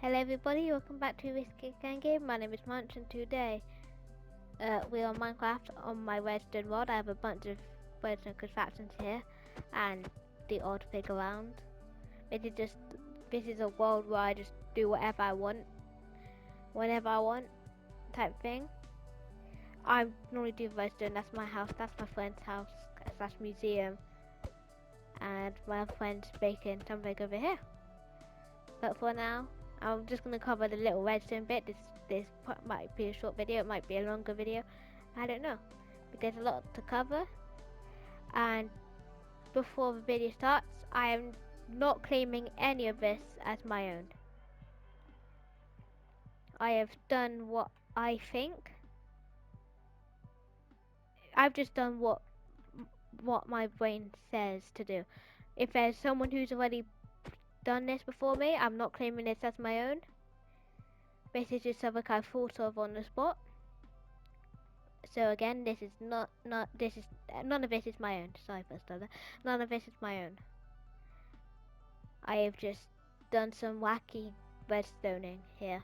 Hello everybody, welcome back to this game. My name is Munch and today we're on Minecraft on my redstone world. I have a bunch of redstone contraptions here and the odd pig around. This is a world where I just do whatever I want, whenever I want type thing. I normally do redstone, that's my house, that's my friend's house, slash museum, and my friend's baking something over here. But for now, I'm just going to cover the little redstone bit. This might be a short video, it might be a longer video, I don't know. But there's a lot to cover. And before the video starts, I am not claiming any of this as my own. I have done what I think. I've just done what my brain says to do. If there's someone who's already done this before me, I'm not claiming this as my own. This is just something I thought of on the spot. So again, this is none of this is my own. Sorry for stutter. None of this is my own. I have just done some wacky redstoning here.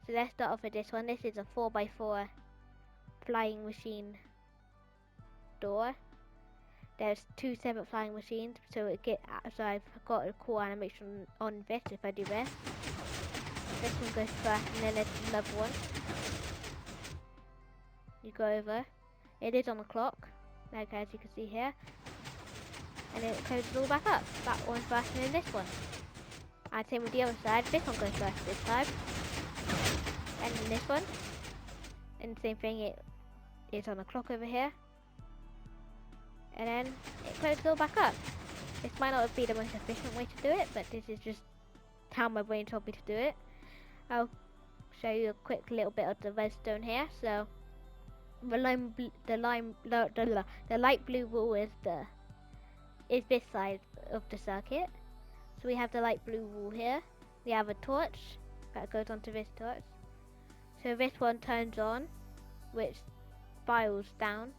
So let's start off with this one. This is a 4x4 flying machine door. There's two separate flying machines, so I've got a cool animation on this. If I do this one goes first, and then there's another one. You go over. It is on the clock, like as you can see here. And then it closes all back up. That one's faster than this one. And same with the other side. This one goes first this time. And then this one. And the same thing, it is on the clock over here. And then it closes all back up. This might not be the most efficient way to do it, but this is just how my brain told me to do it. I'll show you a quick little bit of the redstone here. So the light blue wall is this side of the circuit. So we have the light blue wall here. We have a torch that goes onto this torch. So this one turns on, which spirals down,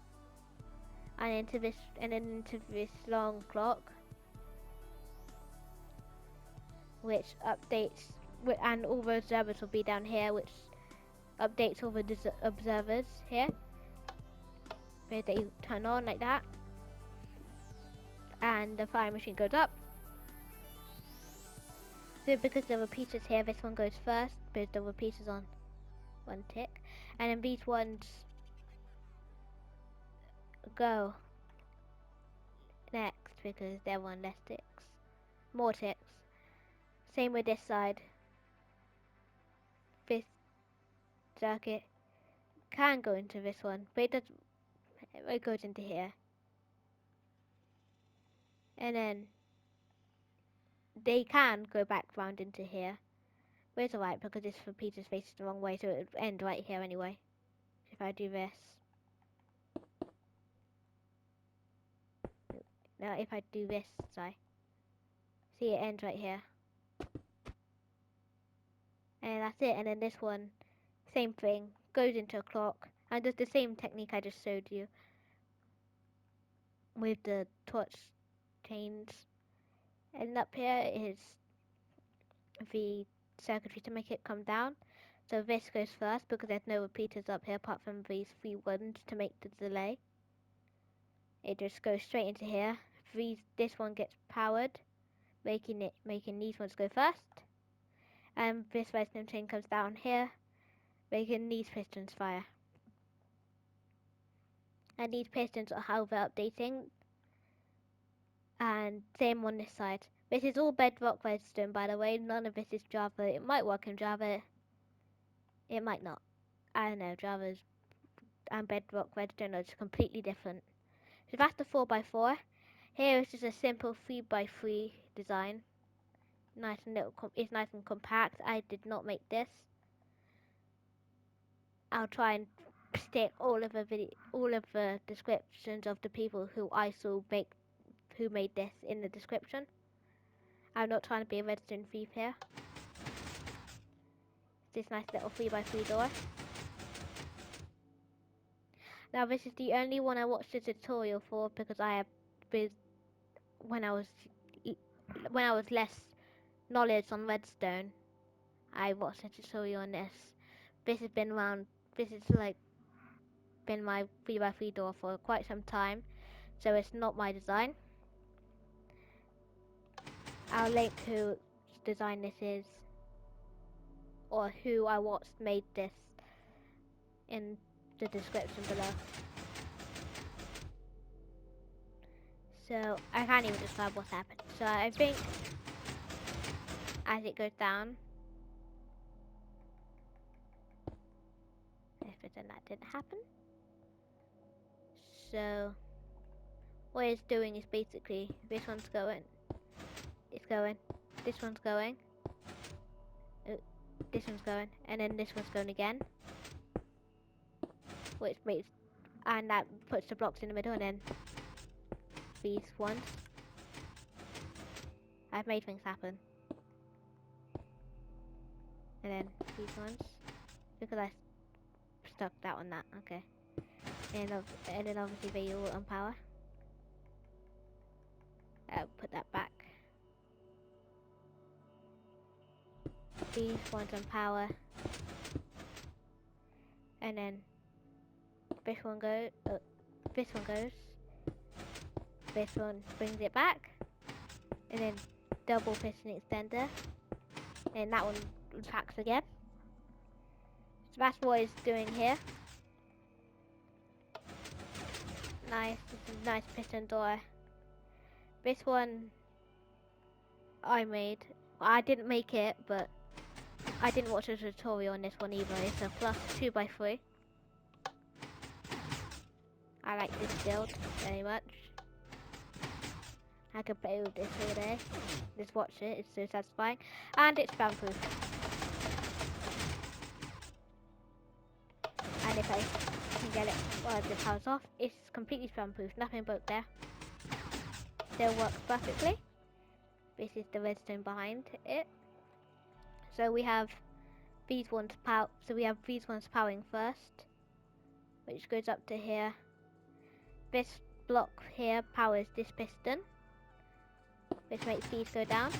and into this long clock, which updates, and all the observers will be down here, which updates all the observers here. They turn on like that, and the fire machine goes up. So because the repeaters here, this one goes first because the repeaters on one tick, and then these ones go next because they're on less ticks, more ticks. Same with this side. This circuit can go into this one, but it goes into here, and then they can go back round into here. But it's alright because this repeater's faces the wrong way, so it would end right here anyway. If I do this. Now if I do this, sorry. See, it ends right here. And that's it. And then this one, same thing, goes into a clock. And does the same technique I just showed you. With the torch chains. And up here is the circuitry to make it come down. So this goes first because there's no repeaters up here apart from these 3 ones to make the delay. It just goes straight into here. This one gets powered, making these ones go first. And this redstone chain comes down here, making these pistons fire. And these pistons are how they're updating. And same on this side. This is all bedrock redstone, by the way. None of this is Java. It might work in Java. It might not. I don't know. Java's and bedrock redstone are just completely different. So that's the 4x4. Here is just a simple 3x3 design. Nice and it's nice and compact. I did not make this. I'll try and stick all of the descriptions of the people who I saw who made this in the description. I'm not trying to be a redstone thief here. This nice little 3x3 door. Now this is the only one I watched a tutorial for because when I was less knowledge on redstone, I watched a tutorial on this. This has been around, this is like been my 3x3 door for quite some time, so it's not my design. I'll link who design this is, or who I watched made this, in the description below. So I can't even describe what's happened. So I think as it goes down, then that didn't happen. So what it's doing is basically this one's going, it's going, this one's going, this one's going, and then this one's going again, which makes, and that puts the blocks in the middle, and then these ones. I've made things happen. And then these ones, because I stuck that on that, okay. And then obviously they all on power. I'll put that back. These ones on power. And then this one goes, this one goes. This one brings it back. And then double piston extender. And that one packs again. So that's what it's doing here. Nice, this is a nice piston door. This one I made. I didn't make it, but I didn't watch a tutorial on this one either. It's a plus 2x3. I like this build very much. I could play with this all day. Just watch it, it's so satisfying. And it's spam proof. And if I can get it while the power's off, it's completely spam proof. Nothing broke there. Still works perfectly. This is the redstone behind it. So we have these ones powering first, which goes up to here. This block here powers this piston, which makes these go down.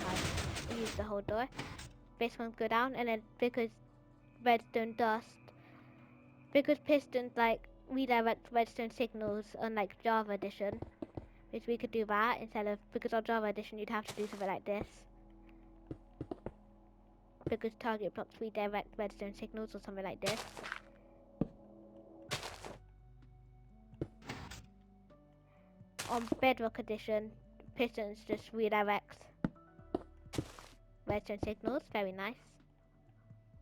I'll use the whole door. This ones go down, and then because redstone dust, because pistons like redirect redstone signals unlike Java Edition, which we could do that instead of, because on Java Edition you'd have to do something like this. Because target blocks redirect redstone signals or something like this. On Bedrock Edition, pistons just redirect redstone signals. Very nice.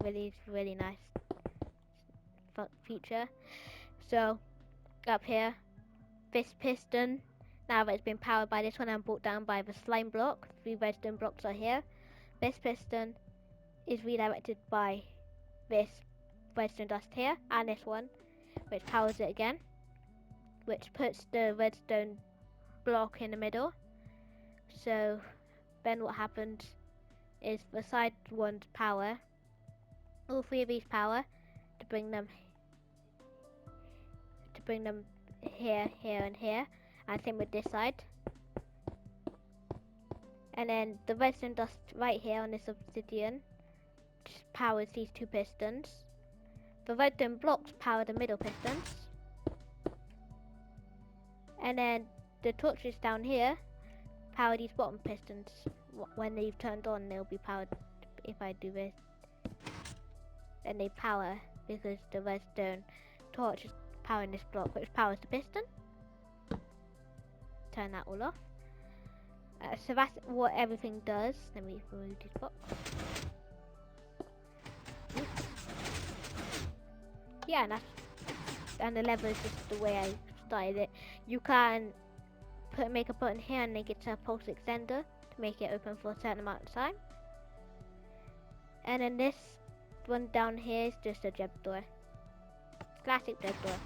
Really, really nice feature. So, up here, this piston, now that it's been powered by this one and brought down by the slime block, 3 redstone blocks are here. This piston is redirected by this redstone dust here, and this one, which powers it again, which puts the redstone block in the middle. So then what happens is the side ones power, all 3 of these power to bring them here, here and here, and same with this side. And then the redstone dust right here on this obsidian powers these 2 pistons. The redstone blocks power the middle pistons. And then the torches down here power these bottom pistons. When they've turned on, they'll be powered. If I do this, then they power because the redstone torch is powering this block, which powers the piston. Turn that all off. So that's what everything does. Let me remove this box. Oops. Yeah, and the lever is just the way I started it. You can make a button here and make it a pulse extender to make it open for a certain amount of time. And then this one down here is just a jeb door. Classic jeb door.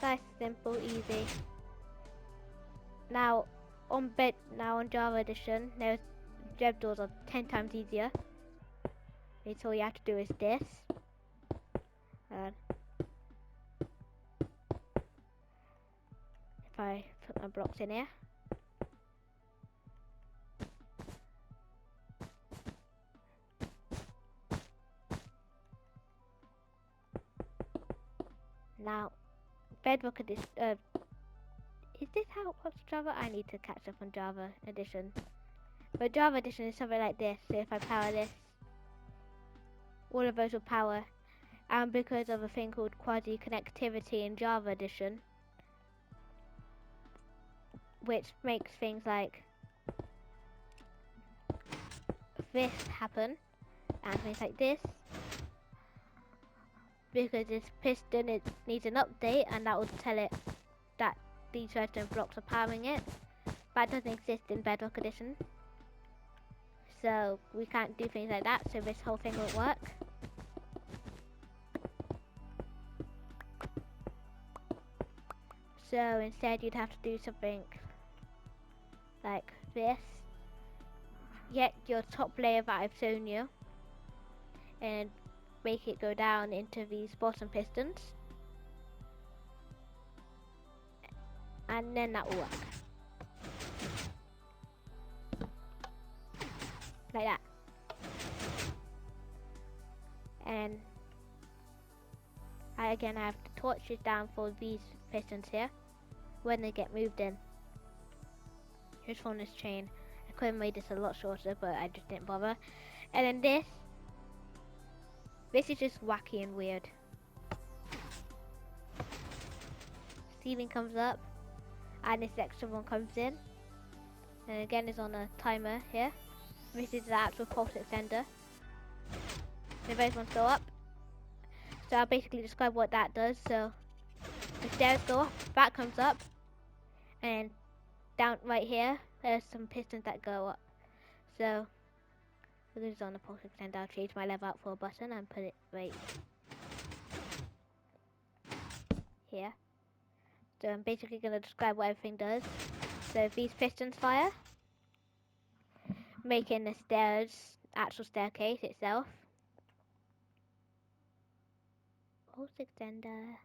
Nice, simple, easy. Now on Java Edition, there's jeb doors are 10 times easier. It's all you have to do is this. If I put my blocks in here. Now, bedrock edition. Is this how it works Java? I need to catch up on Java edition. But Java edition is something like this. So if I power this, all of those will power. And because of a thing called quasi connectivity in Java edition, which makes things like this happen and things like this, because this piston needs an update, and that will tell it that these redstone blocks are powering it. That doesn't exist in Bedrock edition, so we can't do things like that, so this whole thing won't work. So instead you'd have to do something like this. Get your top layer that I've shown you and make it go down into these bottom pistons, and then that will work. Like that. And I have to torch this down for these pistons here when they get moved in. Here's from this chain. I could have made this a lot shorter, but I just didn't bother. And then this is just wacky and weird. Ceiling comes up, and this extra one comes in. And again, it's on a timer here. This is the actual pulse extender. The those ones go up. So I'll basically describe what that does. So the stairs go up, that comes up, and down right here, there's some pistons that go up. So this is on the pulse extender. I'll change my lever out for a button and put it right here. So I'm basically going to describe what everything does. So these pistons fire, making the actual staircase itself. Pulse extender.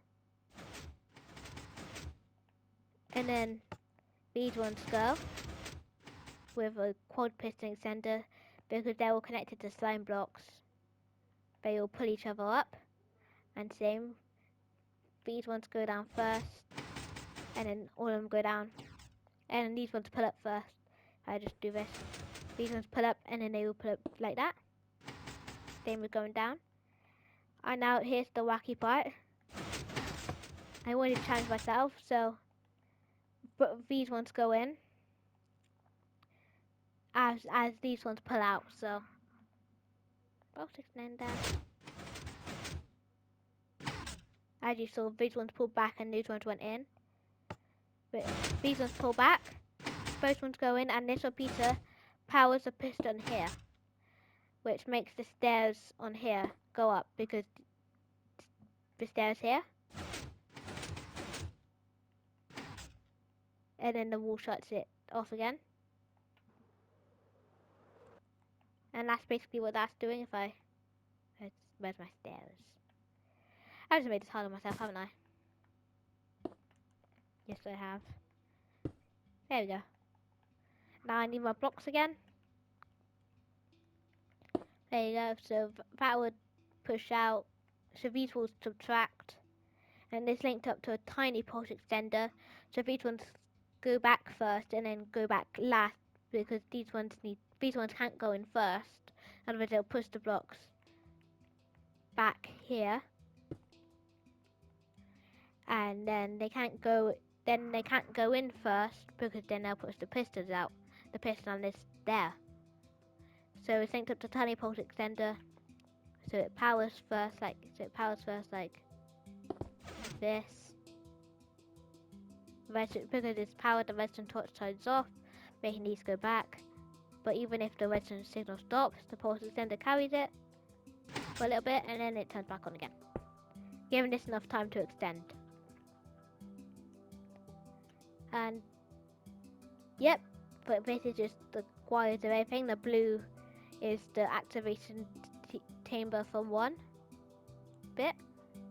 And then these ones go with a quad piston extender, because they're all connected to slime blocks. They all pull each other up, and same. These ones go down first, and then all of them go down, and then these ones pull up first. I just do this. These ones pull up, and then they all pull up like that. Same with going down. And now here's the wacky part. I wanted to challenge myself, so but these ones go in as these ones pull out. So both extender. As you saw, these ones pulled back and these ones went in. But these ones pull back, both ones go in, and this repeater powers the piston here, which makes the stairs on here go up, because the stairs here, and then the wall shuts it off again. And that's basically what that's doing. Where's my stairs? I just made this hard on myself, haven't I? Yes, I have. There we go. Now I need my blocks again. There you go. So that would push out. So these will subtract. And this linked up to a tiny pulse extender. So these ones go back first and then go back last, because these ones can't go in first. Otherwise they'll push the blocks back here. And then they can't go in first, because then they'll push the pistons out. The piston on this there. So it's linked up to tiny pulse extender. So it powers first like this. Because it's powered, the redstone torch turns off, making these go back. But even if the redstone signal stops, the pulse extender carries it for a little bit, and then it turns back on again, giving this enough time to extend. And yep, but this is just the wires of everything. The blue is the activation chamber from one bit,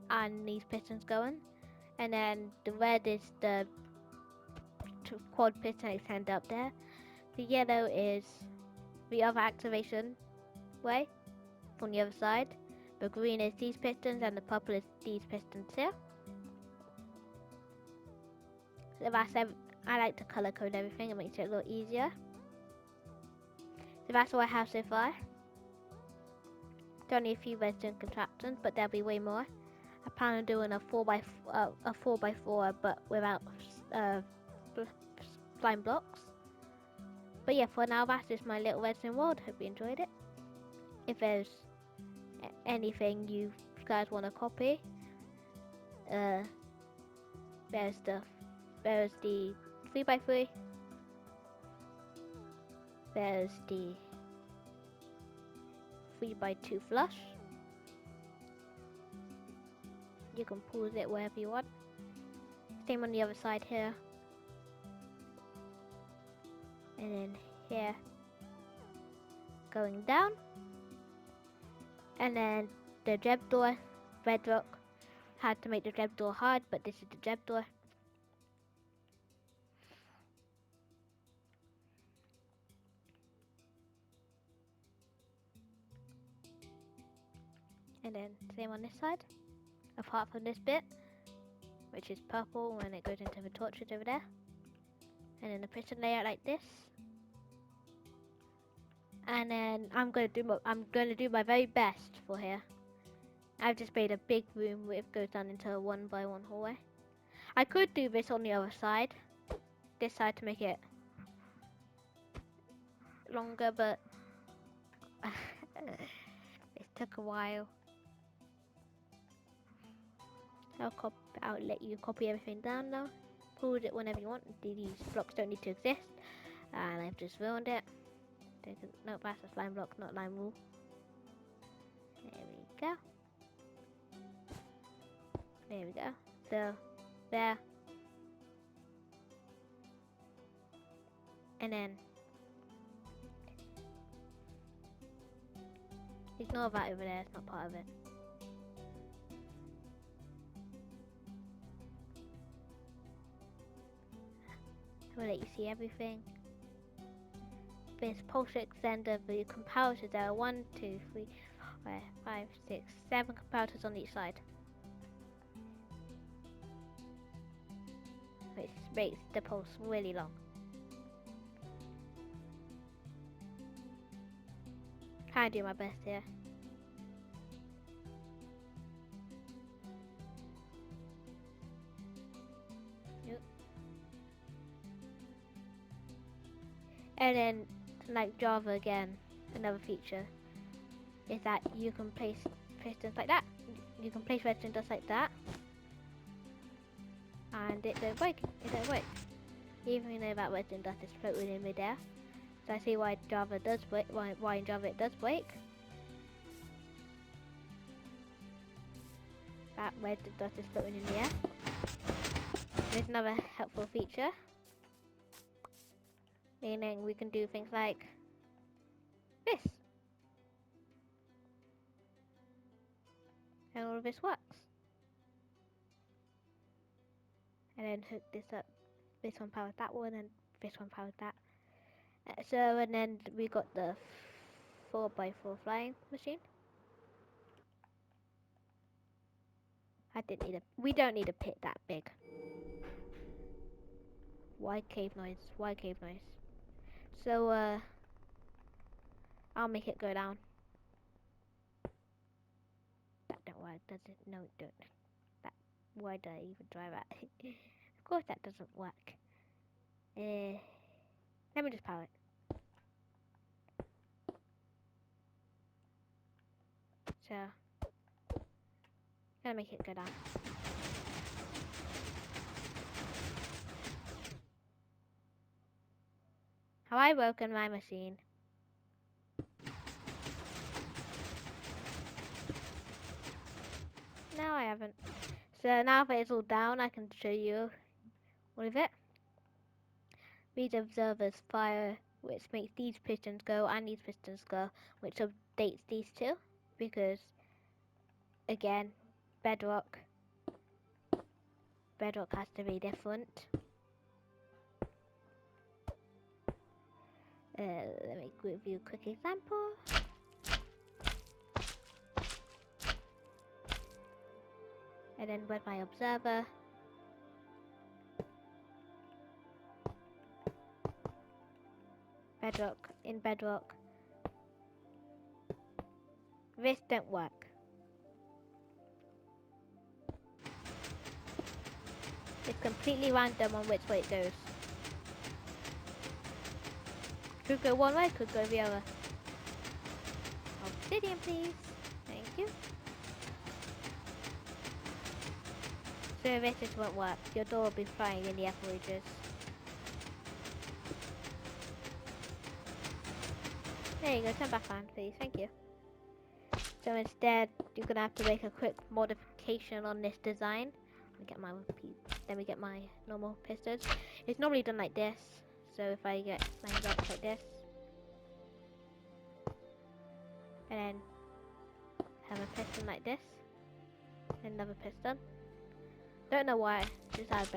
and these pistons going, and then the red is the quad piston extender up there. The yellow is the other activation way on the other side. The green is these pistons and the purple is these pistons here. So that's I like to color code everything, it makes it a lot easier. So that's all I have so far. There's only a few redstone contraptions, but there'll be way more. I plan on doing a 4x4, but without slime blocks. But yeah, for now that's just my little redstone world. Hope you enjoyed it. If there's anything you guys want to copy, there's the 3x3, there's the 3x2 flush. You can pause it wherever you want. Same on the other side here. And then here, going down. And then the jeb door, bedrock. Had to make the jeb door hard, but this is the jeb door. And then same on this side, apart from this bit, which is purple when it goes into the torches over there. And then the piston layout like this. And then I'm going to do my very best for here. I've just made a big room which goes down into a 1x1 hallway. I could do this on the other side, this side, to make it longer, but it took a while. I'll let you copy everything down now. Pause it whenever you want. These blocks don't need to exist, and I've just ruined it. No, that's a slime block, not lime wool. There we go. There we go. So, there. And then, ignore that over there, it's not part of it. I will let you see everything. This pulse extender, the comparators, there are 1, 2, 3, 4, 5, 6, 7 comparators on each side. Which makes the pulse really long. Trying to do my best here. Yep. And then, like Java again, another feature is that you can place pistons like that. You can place redstone just like that, and it don't break. It don't break, even though that redstone dust is floating in midair. So I see why Java does break. Why in Java it does break. That redstone dust is floating in the air. There's another helpful feature, meaning we can do things like this. And all of this works. And then hook this up. This one powers that one, and this one powers that. So, and then we got the 4x4 flying machine. We don't need a pit that big. Why cave noise? Why cave noise? So, I'll make it go down. That don't work, does it? No, it don't. Why did I even try that? Of course that doesn't work. Let me just power it. So, gonna make it go down. Have I broken my machine? No, I haven't. So now that it's all down, I can show you all of it. These observers fire, which makes these pistons go and these pistons go, which updates these two, because again, bedrock has to be different. Let me give you a quick example. And then with my observer, bedrock, in bedrock, this don't work. It's completely random on which way it goes. Could go one way, could go the other. Obsidian, please. Thank you. So this just won't work. Your door will be flying in the upper reaches. There you go, turn back on, please. Thank you. So instead, you're gonna have to make a quick modification on this design. Let me get my normal pistons. It's normally done like this. So if I get lines up like this, and then have a piston like this, another piston. Don't know why. Just ask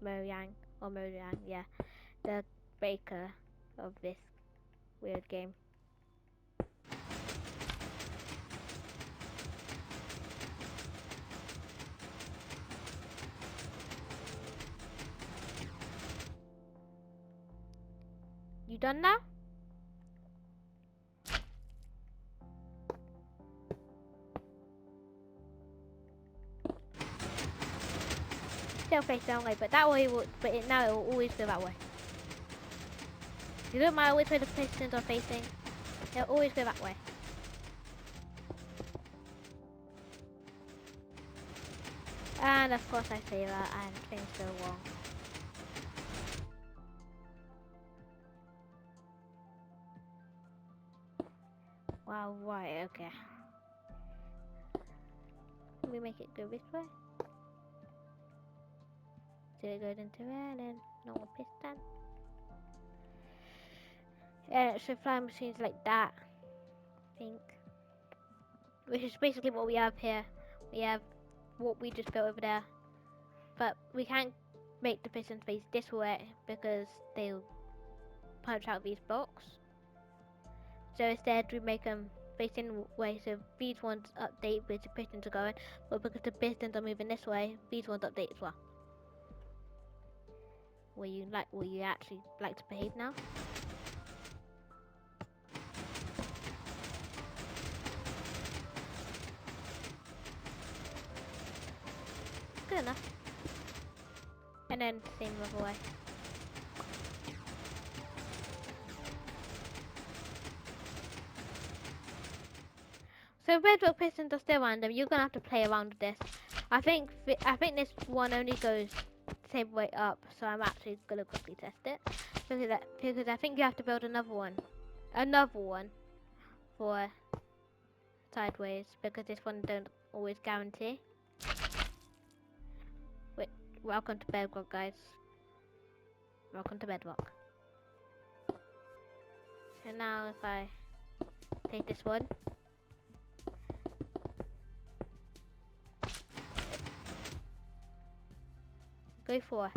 Mojang or Mojang, yeah, the breaker of this weird game. You done now? Still face down way, but that way will, now it will always go that way. You don't matter which way the pistons are facing, they'll always go that way. And of course I say that and things go wrong. Wow, right, okay. Let me make it go this way. So it goes into there and then normal piston. And it should fly machines like that, I think. Which is basically what we have here. We have what we just built over there. But we can't make the pistons face this way because they'll punch out these blocks. So instead we make them facing way, so these ones update with the pistons are going, but because the pistons are moving this way, these ones update as well. Will you actually like to behave now? Good enough. And then same other way. So bedrock pistons are still random. You're gonna have to play around with this. I think this one only goes the same way up, so I'm actually gonna quickly test it because I think you have to build another one for sideways because this one don't always guarantee. Wait, welcome to bedrock, guys. Welcome to bedrock. And now if I take this one. Go forth.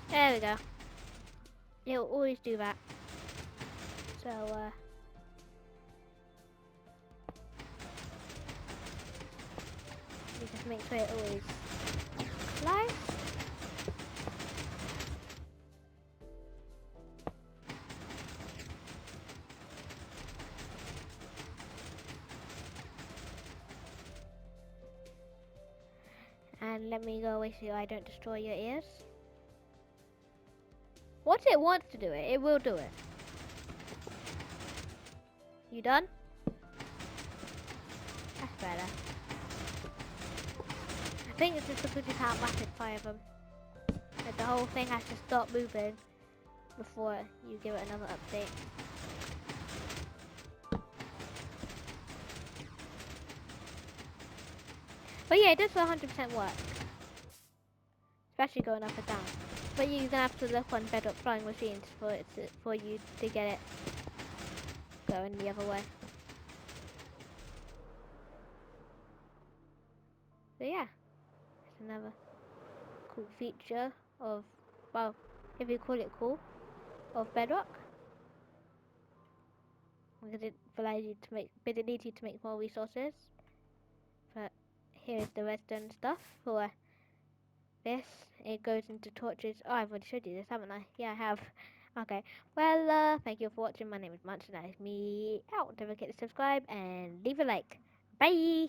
There we go. It'll always do that. So, you just make sure it always flies. And let me go away so I don't destroy your ears. Once it wants to do it, it will do it. You done? That's better. I think it's just because you can't rapid fire them. Like the whole thing has to stop moving before you give it another update. But yeah, it does 100% work. Especially going up and down. But you're gonna have to look on bedrock flying machines for you to get it going the other way. So yeah, it's another cool feature of, well, if you call it cool, of bedrock. Because it allows you to make, but it needs you to make more resources. But here's the redstone stuff for this. It goes into torches. Oh, I've already showed you this, haven't I? Yeah, I have. Okay. Well, thank you for watching. My name is Munch, and that is me out. Don't forget to subscribe and leave a like. Bye!